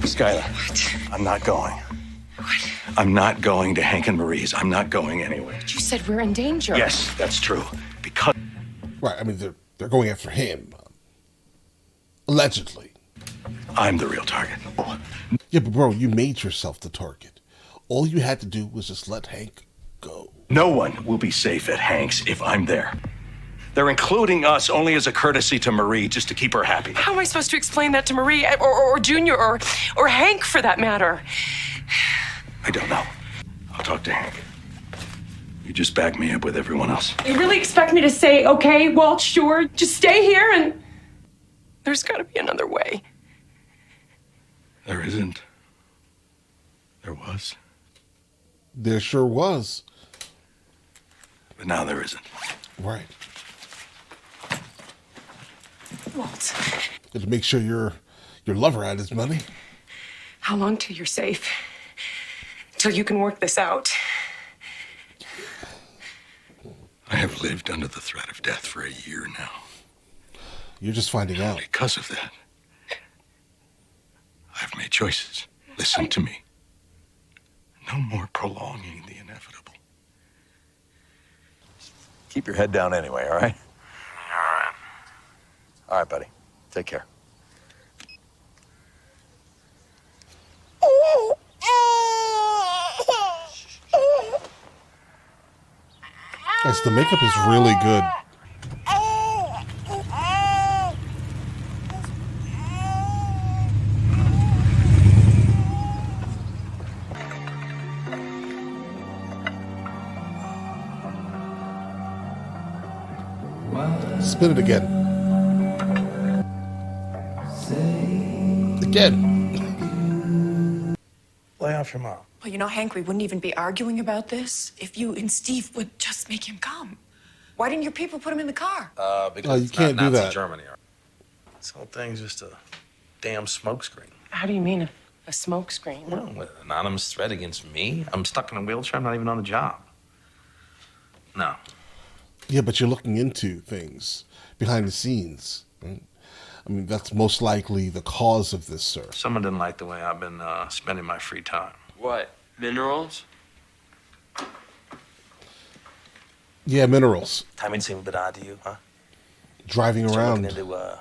Skylar, What? I'm not going. What? I'm not going to Hank and Marie's. I'm not going anywhere. But you said we're in danger. Yes, that's true. Because... Right, I mean, they're going after him. Allegedly. I'm the real target. Yeah, but bro, you made yourself the target. All you had to do was just let Hank go. No one will be safe at Hank's if I'm there. They're including us only as a courtesy to Marie, just to keep her happy. How am I supposed to explain that to Marie or Junior or Hank for that matter? I don't know. I'll talk to Hank. You just back me up with everyone else. You really expect me to say, okay, well, sure, just stay here and... There's got to be another way. There isn't. There was. There sure was. But now there isn't. Right. Walt. Got to make sure your lover had his money. How long till you're safe? Till you can work this out? I have lived under the threat of death for a year now. You're just finding out. Because of that, I've made choices. Listen to me. No more prolonging the inevitable. Keep your head down anyway, all right? All right. All right, buddy. Take care. Guys, the makeup is really good. Spin it again. Again. Lay off your mom. Well, you know, Hank, we wouldn't even be arguing about this if you and Steve would just make him come. Why didn't your people put him in the car? Because you it's can't not do Nazi that. Germany. This whole thing's just a damn smokescreen. How do you mean a smoke screen? Well, with an anonymous threat against me, I'm stuck in a wheelchair. I'm not even on the job. No. Yeah, but you're looking into things behind the scenes. Right? I mean, that's most likely the cause of this, sir. Someone didn't like the way I've been spending my free time. What? Minerals? Yeah, minerals. Timing seemed a bit odd to you, huh? Driving around. Looking into,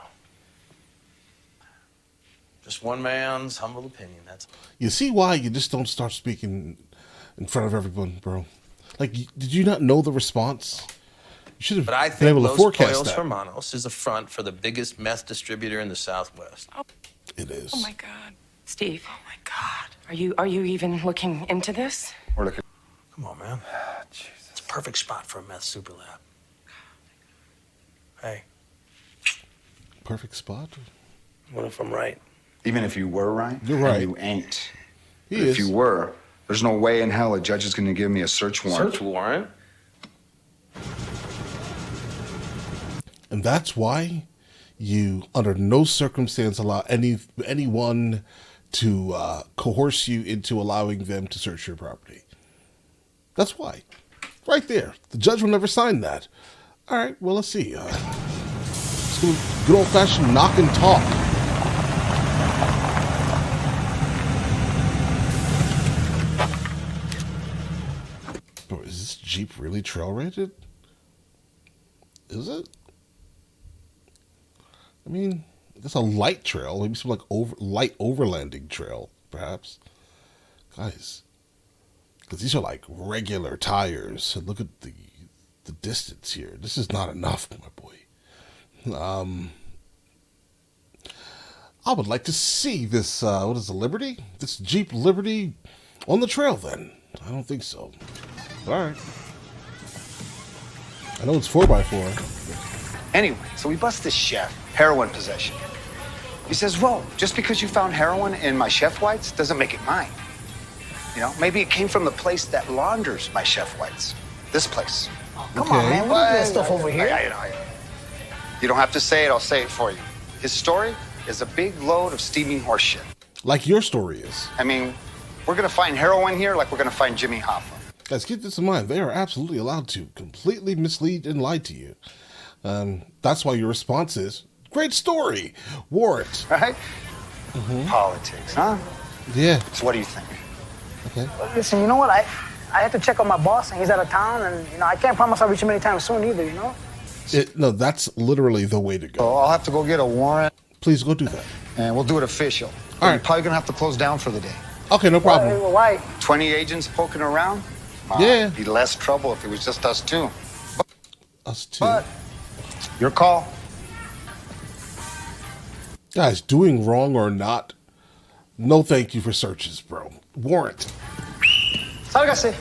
just one man's humble opinion, that's all. You see why you just don't start speaking in front of everyone, bro? Like, did you not know the response? You should have But I been think able to Los forecast Pollos that. Hermanos is a front for the biggest meth distributor in the Southwest. It is. Oh, my God. Steve, Oh, my God. are you even looking into this? We're looking. Come on, man. It's a perfect spot for a meth super lab. Hey, Perfect spot. what if I'm right? Even if you were right, You're right. You ain't. He But is. if you were, there's no way in hell a judge is going to give me a search warrant. Search warrant? And that's why you, under no circumstance, allow anyone to coerce you into allowing them to search your property. That's why. Right there. The judge will never sign that. All right, well, let's see. Let's go good old-fashioned knock and talk. Bro, is this Jeep really trail rated? Is it? I mean, it's a light trail, maybe some like light overlanding trail, perhaps. Guys, because these are like regular tires. And look at the distance here. This is not enough, my boy. I would like to see this. What is the Liberty? This Jeep Liberty on the trail. Then I don't think so. All right. I know it's 4x4. Anyway, so we bust this chef, heroin possession. He says, whoa, just because you found heroin in my chef whites doesn't make it mine. You know, maybe it came from the place that launders my chef whites. This place. Oh, come on, man. We're doing stuff over here. You don't have to say it, I'll say it for you. His story is a big load of steaming horse shit. Like your story is. I mean, we're going to find heroin here like we're going to find Jimmy Hoffa. Guys, keep this in mind. They are absolutely allowed to completely mislead and lie to you. That's why your response is, great story, warrant. Right? Politics, huh? Yeah. So what do you think? Okay. Listen, you know what? I have to check on my boss, and he's out of town, and I can't promise I'll reach him anytime soon either. No, that's literally the way to go. So I'll have to go get a warrant. Please go do that. And we'll do it official. All right. You're probably gonna have to close down for the day. Okay, no problem. Why? 20 agents poking around? Yeah. It'd be less trouble if it was just us two. Us too. But your call. Guys, doing wrong or not, no thank you for searches, bro. Warrant. Sálgase.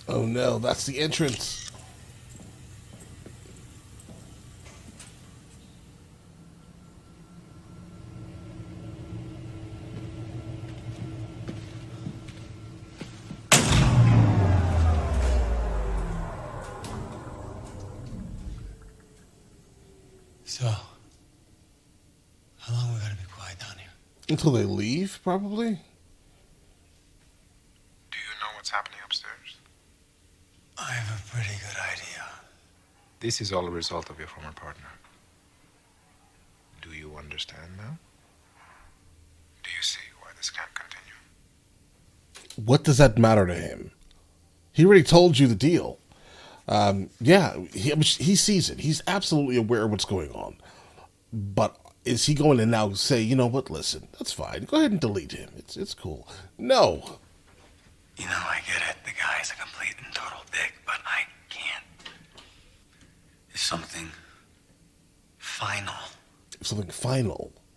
Oh no, that's the entrance. So, how long we gotta be quiet down here? Until they leave, probably. Do you know what's happening upstairs? I have a pretty good idea. This is all a result of your former partner. Do you understand now? Do you see why this can't continue? What does that matter to him? He already told you the deal. Yeah, he sees it. He's absolutely aware of what's going on. But is he going to now say, you know what, listen, that's fine. Go ahead and delete him. It's cool. No. You know, I get it. The guy's a complete and total dick, but I can't. If something final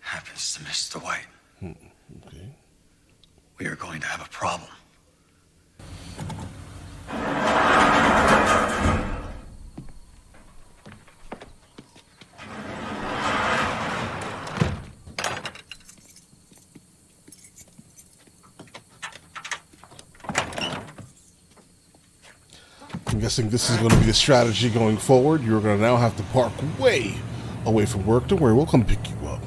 happens to Mr. White, okay, we are going to have a problem. I'm guessing this is going to be the strategy going forward. You're going to now have to park way away from work. Don't worry, we'll come pick you up.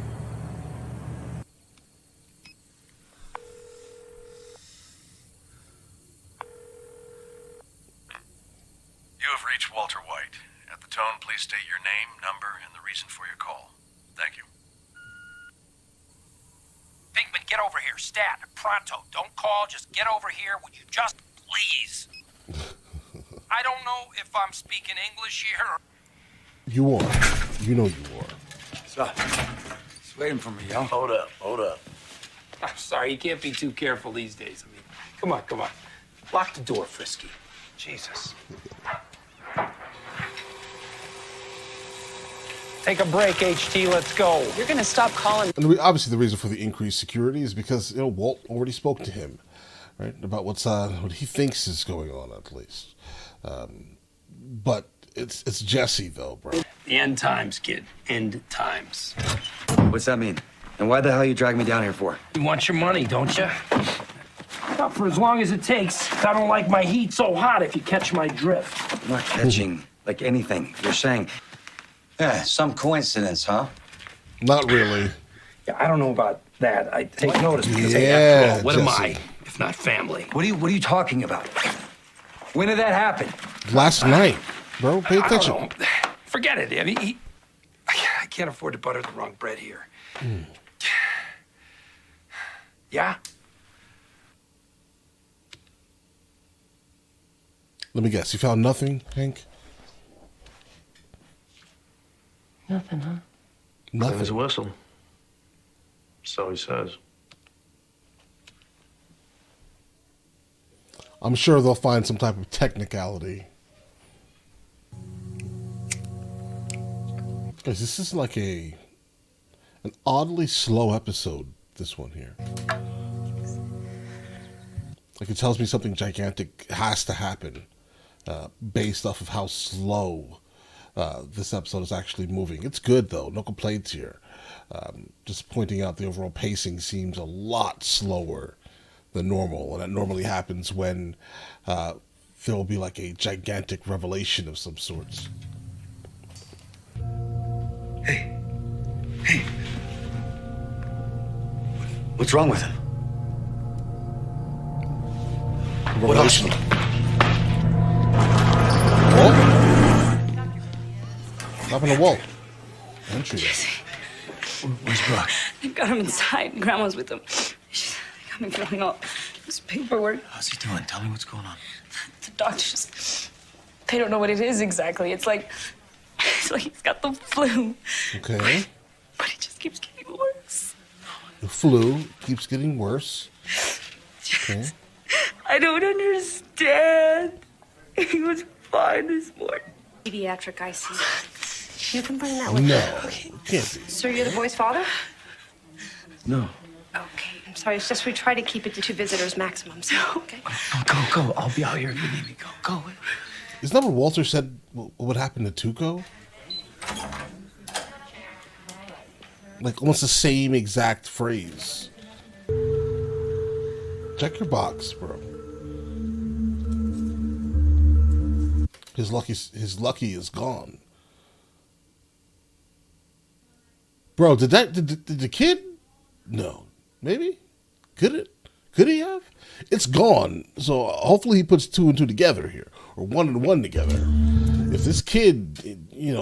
You have reached Walter White. At the tone, please state your name, number, and the reason for your call. Thank you. Pinkman, get over here. Stat. Pronto. Don't call. Just get over here. Would you just please? I don't know if I'm speaking English here. You are. You know you are. So, he's waiting for me, yo. Hold up. I'm sorry, you can't be too careful these days. I mean, come on. Lock the door, Frisky. Jesus. Take a break, HT. Let's go. You're gonna stop calling. And obviously the reason for the increased security is because, Walt already spoke to him, right, about what he thinks is going on, at least. But it's Jesse, though, bro. The end times, kid. End times. What's that mean? And why the hell you drag me down here for? You want your money, don't you? Not for as long as it takes. I don't like my heat so hot, if you catch my drift. I'm not catching, like, anything you're saying. Yeah, some coincidence, huh? Not really. Yeah, I don't know about that. I take notice because, Yeah, hey, after all, what Jesse. am I, if not family? What are you talking about? When did that happen? Last night, bro. Pay attention. I don't know. Forget it. I mean, I can't afford to butter the wrong bread here. Yeah? Let me guess. You found nothing, Hank? Nothing, huh? Nothing. His whistle. So he says. I'm sure they'll find some type of technicality. Guys, this is like an oddly slow episode, this one here. Like, it tells me something gigantic has to happen based off of how slow this episode is actually moving. It's good, though. No complaints here. Just pointing out the overall pacing seems a lot slower than normal, and that normally happens when there will be like a gigantic revelation of some sorts. Hey. What's wrong with him? Revelation. Oh. Up in the wall. Entry there. Where's Brooke? I got him inside. Grandma's with him. They got me filling out this paperwork. How's he doing? Tell me what's going on. The doctors, they don't know what it is exactly. It's like he's got the flu. Okay. But it just keeps getting worse. The flu keeps getting worse. Okay. I don't understand. He was fine this morning. Pediatric ICU. You can bring that with No, you. can't be. So you're the boy's father? No. Okay, I'm sorry. It's just we try to keep it to 2 visitors maximum. So, okay. Go. I'll be out here if you need me. Go. Isn't that what Walter said what happened to Tuco? Like almost the same exact phrase. Check your box, bro. His lucky is gone. Bro, did the kid? No. Maybe? Could he have? It's gone. So hopefully he puts 2 and 2 together here. Or 1 and 1 together. If this kid,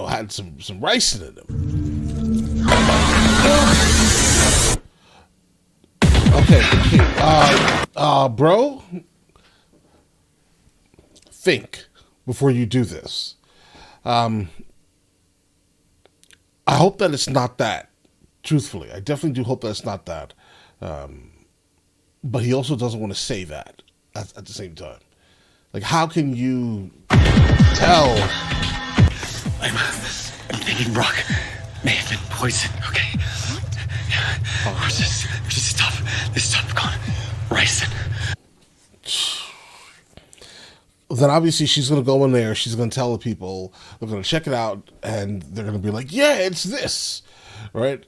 had some rice in him. Okay. Bro, think before you do this. I hope that it's not that. Truthfully, I definitely do hope that it's not that. But he also doesn't want to say that at the same time. Like, how can you tell? I'm thinking Brock may have been poisoned, okay? Where's this stuff gone? Ricin. Then obviously she's going to go in there, she's going to tell the people, they're going to check it out, and they're going to be like, yeah, it's this, right?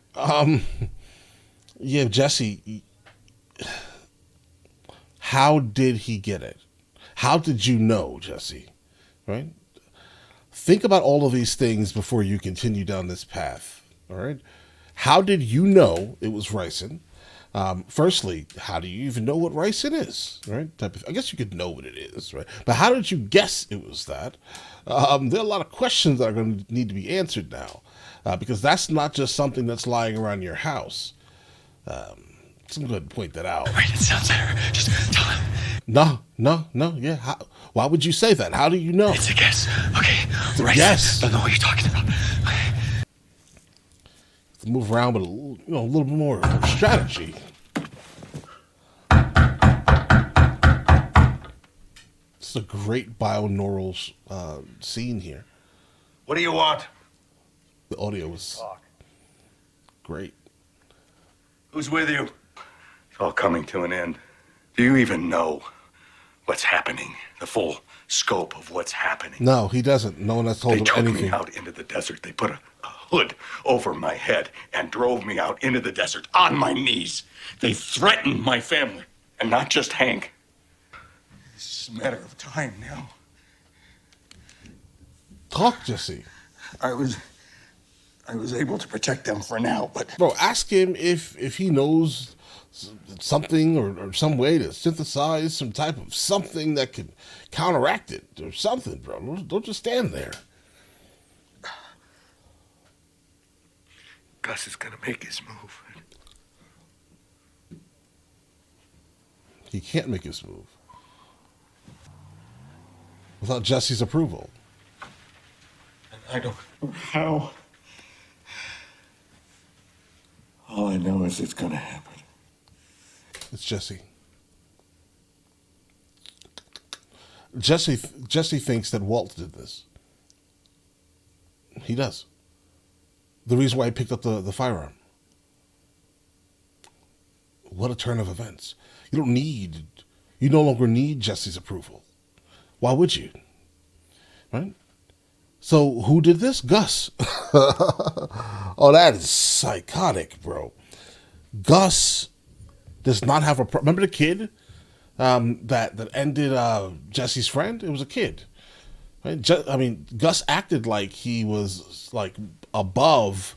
Yeah, Jesse, how did he get it? How did you know, Jesse, right? Think about all of these things before you continue down this path, all right? How did you know it was ricin? Firstly, how do you even know what ricin is, right? I guess you could know what it is, right? But how did you guess it was that? There are a lot of questions that are going to need to be answered now, because that's not just something that's lying around your house. So I'm going to point that out. Wait, it sounds better. Just tell him. No, yeah. Why would you say that? How do you know? It's a guess. Okay, it's a ricin. guess. I don't know what you're talking about. Okay. To move around with a little bit more strategy. It's a great binaural scene here. What do you want? The audio was great. Who's with you? It's all coming to an end. Do you even know what's happening? The full scope of what's happening? No, he doesn't. No one has told him anything. They took me out into the desert. They put a hood over my head and drove me out into the desert on my knees. They threatened my family. And not just Hank. It's a matter of time now. Talk, Jesse. I was able to protect them for now, but... Bro, ask him if he knows something or some way to synthesize some type of something that could counteract it or something, bro. Don't just stand there. Gus is gonna make his move. He can't make his move without Jesse's approval. And I don't know how. All I know is it's gonna happen. It's Jesse. Jesse thinks that Walt did this. He does. The reason why he picked up the firearm. What a turn of events. You no longer need Jesse's approval. Why would you? Right? So who did this? Gus. Oh, that is psychotic, bro. Gus does not have a remember the kid that ended Jesse's friend? It was a kid. Right? Gus acted like he was like above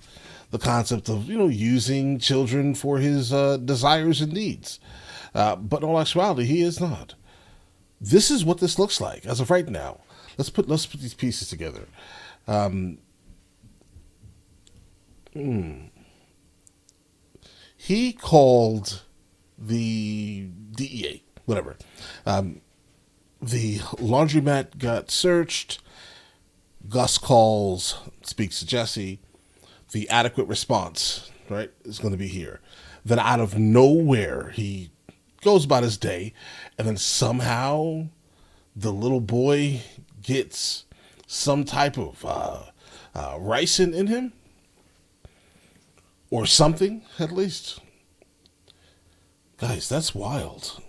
the concept of using children for his desires and needs, but in all actuality, he is not. This is what this looks like as of right now. Let's put these pieces together. He called the DEA, whatever. The laundromat got searched. Gus calls, speaks to Jesse. The adequate response, right, is going to be here. Then out of nowhere, he goes about his day, and then somehow the little boy gets some type of ricin in him, or something at least. Guys, that's wild.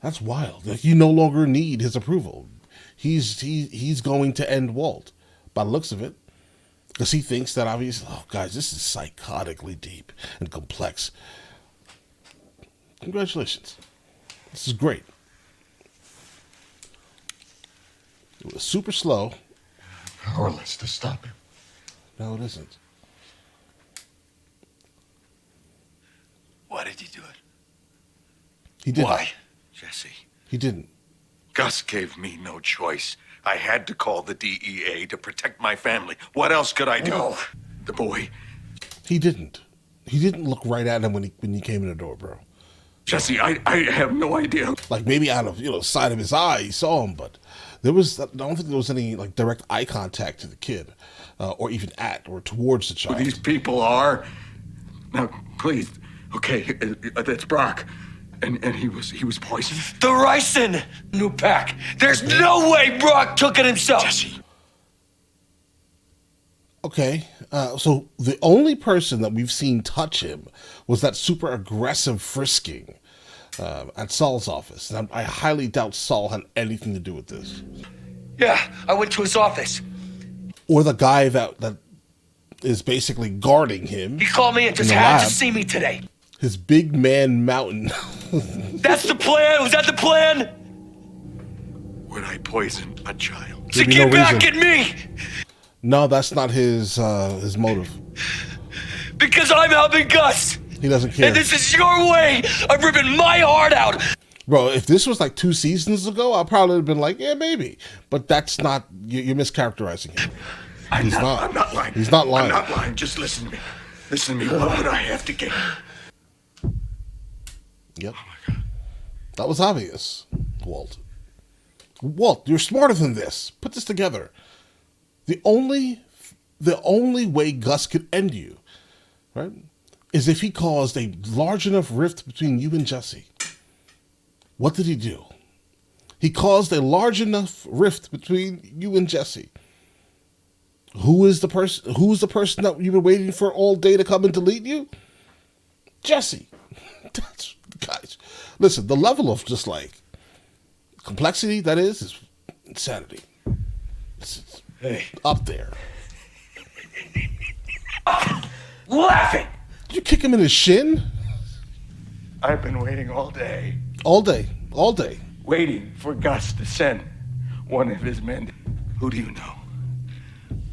That's wild. Like, you no longer need his approval. He's going to end Walt, by the looks of it, because he thinks that obviously. Oh, guys, this is psychotically deep and complex. Congratulations. This is great. It was super slow. Powerless to stop him. No, it isn't. Why did you do it? He didn't. Why, Jesse? He didn't. Gus gave me no choice. I had to call the DEA to protect my family. What else could I do? No. The boy. He didn't. He didn't look right at him when he came in the door, bro. Jesse, I have no idea. Like, maybe out of, side of his eye, he saw him, but I don't think there was any like direct eye contact to the kid, or even at or towards the child. Who these people are. Now, please. Okay, that's Brock. And he was poisoned? The ricin! New pack. There's no way Brock took it himself. Jesse. Okay, so the only person that we've seen touch him was that super aggressive frisking at Saul's office. And I highly doubt Saul had anything to do with this. Yeah, I went to his office. Or the guy that is basically guarding him. He called me and just had to see me today. His big man mountain. That's the plan? Was that the plan? Would I poison a child? To get back at me! No, that's not his motive. Because I'm helping Gus! He doesn't care. And this is your way of ripping my heart out! Bro, if this was like 2 seasons ago, I probably would have been like, yeah, maybe. But that's not, you're mischaracterizing him. I'm not lying. He's not lying. I'm not lying. Just listen to me. Listen to me. What would I have to gain? Yep. That was obvious, Walt. Walt, you're smarter than this. Put this together. The only way Gus could end you, right, is if he caused a large enough rift between you and Jesse. What did he do? He caused a large enough rift between you and Jesse. Who's the person that you've been waiting for all day to come and delete you? Jesse. Guys, listen, the level of just like complexity that is insanity. It's up there. Laughing! Did you kick him in his shin? I've been waiting all day. All day. Waiting for Gus to send one of his men. Who do you know?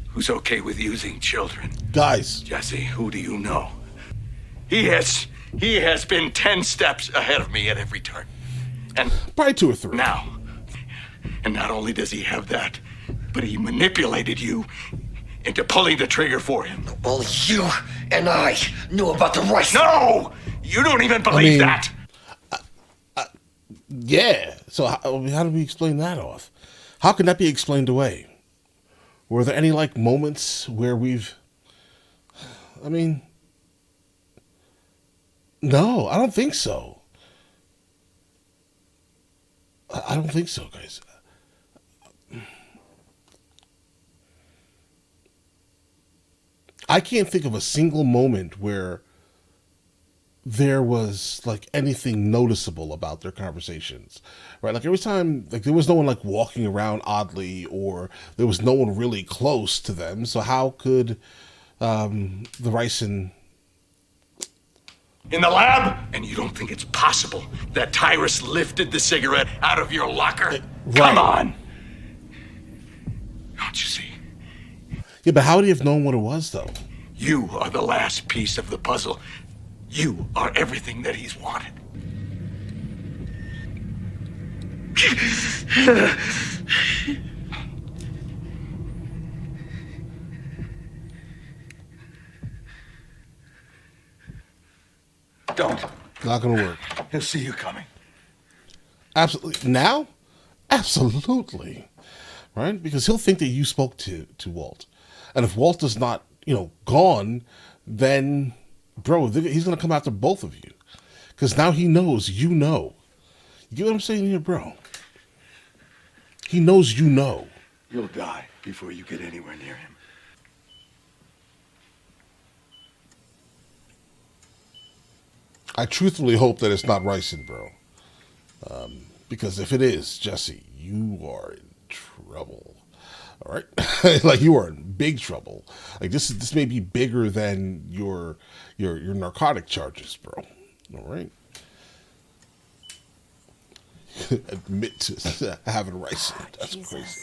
Who's okay with using children? Guys. Jesse, who do you know? He has been 10 steps ahead of me at every turn. And probably 2 or 3. Now. And not only does he have that, but he manipulated you into pulling the trigger for him. Only you and I knew about the rice. No! You don't even believe that! Yeah. So how do we explain that off? How can that be explained away? Were there any like moments where no, I don't think so. I don't think so, guys. I can't think of a single moment where there was like anything noticeable about their conversations, right? Like every time, like there was no one like walking around oddly, or there was no one really close to them. So how could the ricin in the lab? And you don't think it's possible that Tyrus lifted the cigarette out of your locker? Right. Come on. Don't you see? Yeah, but how would he have known what it was, though? You are the last piece of the puzzle. You are everything that he's wanted. Don't. Not gonna work. He'll see you coming. Absolutely. Now? Absolutely. Right? Because he'll think that you spoke to Walt. And if Walt is not, gone, then, bro, he's going to come after both of you. Because now he knows you know. You get what I'm saying here, bro? He knows you know. You'll die before you get anywhere near him. I truthfully hope that it's not ricin, bro. Because if it is, Jesse, you are in trouble. All right, like you are in big trouble. Like this may be bigger than your narcotic charges, bro. All right. Admit to having ricin. That's Jesus. crazy.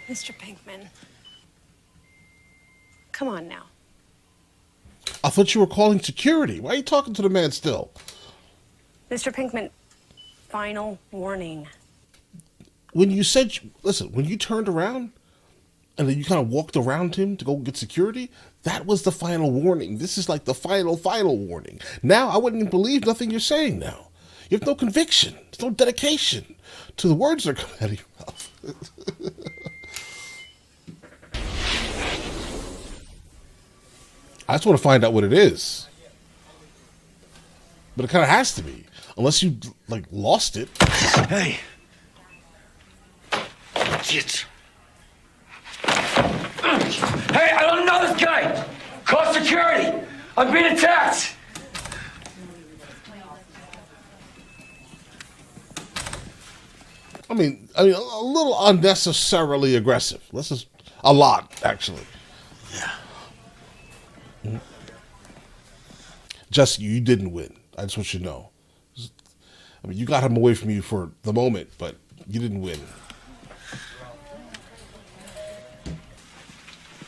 Mr. Pinkman. Come on now. I thought you were calling security. Why are you talking to the man still? Mr. Pinkman, final warning. When you said, listen, when you turned around and then you kind of walked around him to go get security, that was the final warning. This is like the final warning. Now, I wouldn't even believe nothing you're saying now. You have no conviction. There's no dedication to the words that are coming out of your mouth. I just want to find out what it is. But it kind of has to be. Unless you, lost it. Hey. Shit. Hey, I don't know this guy! Call security! I'm being attacked! I mean, a little unnecessarily aggressive. A lot, actually. Yeah. Jesse, you didn't win. I just want you to know. I mean, you got him away from you for the moment, but you didn't win.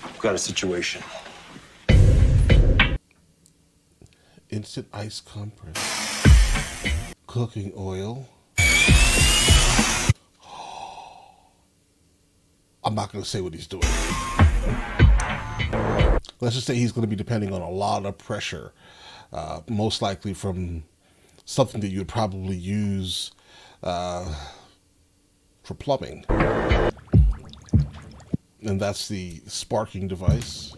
I've got a situation. Instant ice compress. Cooking oil. I'm not going to say what he's doing. Let's just say he's going to be depending on a lot of pressure. Most likely from something that you would probably use for plumbing. And that's the sparking device.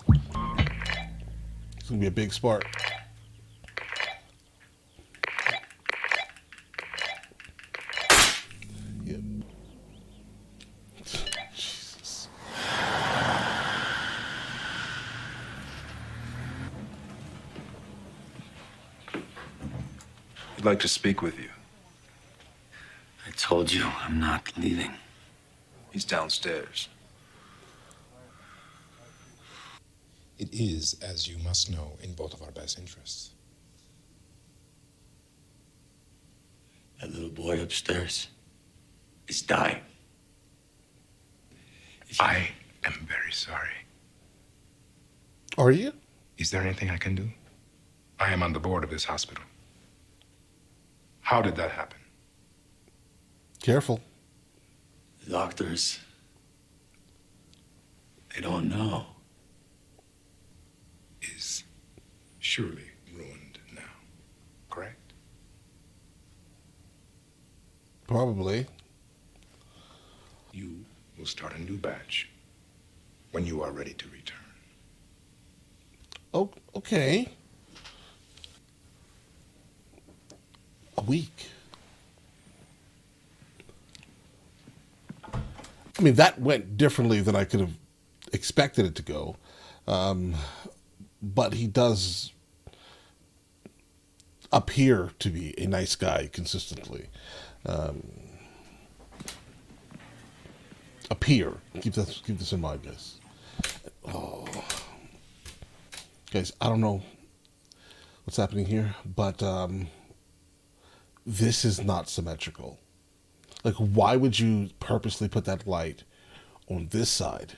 It's going to be a big spark. Yep. Jesus. I'd like to speak with you. I told you I'm not leaving. He's downstairs. It is, as you must know, in both of our best interests. That little boy upstairs is dying. I am very sorry. Are you? Is there anything I can do? I am on the board of this hospital. How did that happen? Careful. The doctors, they don't know. Is surely ruined now, correct? Probably. You will start a new batch when you are ready to return. Oh, okay. A week. I mean, that went differently than I could have expected it to go. But he does appear to be a nice guy consistently. Appear. Keep this in mind, guys. Oh. Guys, I don't know what's happening here, but this is not symmetrical. Like, why would you purposely put that light on this side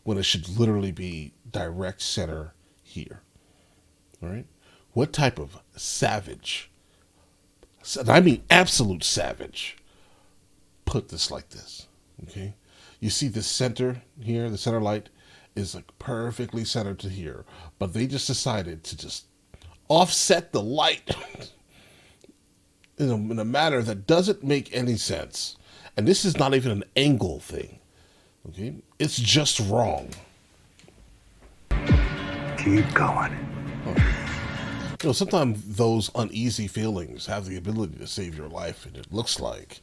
when it should literally be direct center here? All right? What type of savage, and I mean absolute savage, put this like this? Okay? You see the center here, the center light is like perfectly centered to here, but they just decided to just offset the light in a manner that doesn't make any sense. And this is not even an angle thing. Okay? It's just wrong. Keep going. You know, sometimes those uneasy feelings have the ability to save your life, and it looks like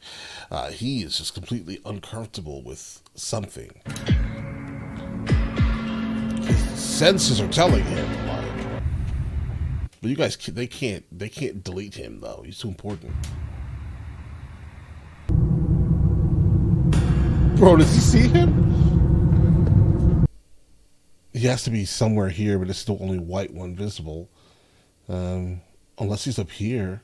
he is just completely uncomfortable with something. His senses are telling him, like, but you guys, they can't delete him though. He's too important. Bro, does he see him? He has to be somewhere here, but it's the only white one visible. Unless he's up here.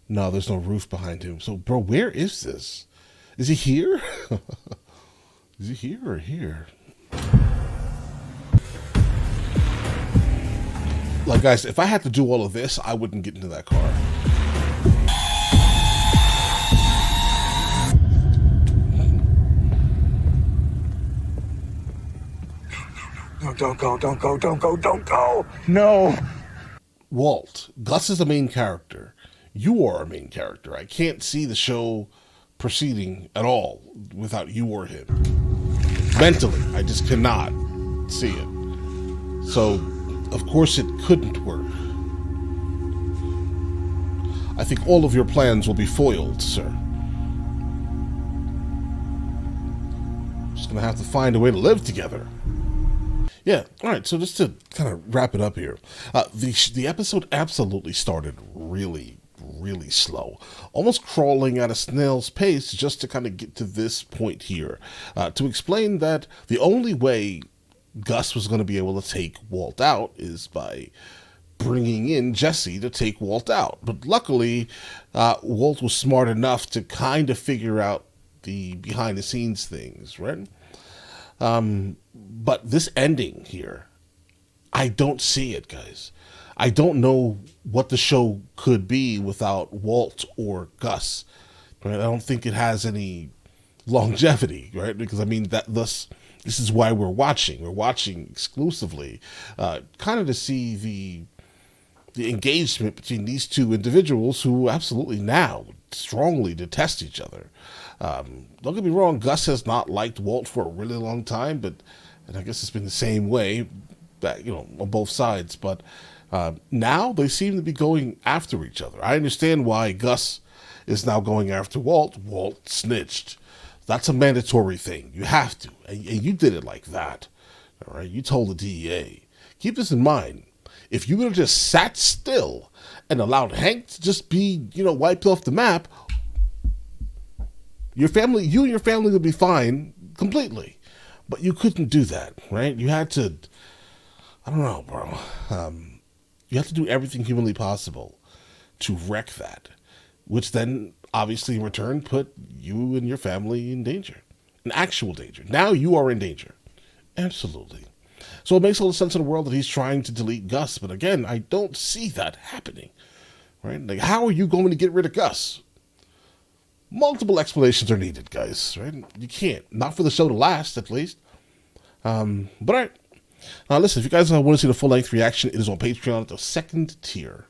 No, there's no roof behind him. So, bro, where is this? Is he here? Is he here or here? Like, guys, if I had to do all of this, I wouldn't get into that car. No, don't go, don't go, don't go, don't go. No. Walt, Gus is the main character. You are a main character. I can't see the show proceeding at all without you or him. Mentally, I just cannot see it. So, of course it couldn't work. I think all of your plans will be foiled, sir. Just gonna have to find a way to live together. Yeah, all right, so just to kind of wrap it up here. The episode absolutely started really slow. Almost crawling at a snail's pace just to kind of get to this point here. To explain that the only way Gus was going to be able to take Walt out is by bringing in Jesse to take Walt out. But luckily, Walt was smart enough to kind of figure out the behind-the-scenes things, right? But this ending here, I don't see it, guys. I don't know what the show could be without Walt or Gus. Right? I don't think it has any longevity, right? Because I mean this is why we're watching. We're watching exclusively, kind of to see the engagement between these two individuals who absolutely now strongly detest each other. Don't get me wrong, Gus has not liked Walt for a really long time, and I guess it's been the same way, on both sides. But now they seem to be going after each other. I understand why Gus is now going after Walt. Walt snitched. That's a mandatory thing. You have to, and you did it like that. All right, you told the DEA. Keep this in mind. If you would have just sat still and allowed Hank to just be, wiped off the map, you and your family would be fine completely. But you couldn't do that, right? You had to, I don't know, bro. You have to do everything humanly possible to wreck that, which then obviously in return put you and your family in danger, in actual danger. Now you are in danger. Absolutely. So it makes all the sense in the world that he's trying to delete Gus. But again, I don't see that happening, right? Like, how are you going to get rid of Gus? Multiple explanations are needed, guys, right? You can't. Not for the show to last, at least. But all right. Now, listen, if you guys want to see the full-length reaction, it is on Patreon at the 2nd tier.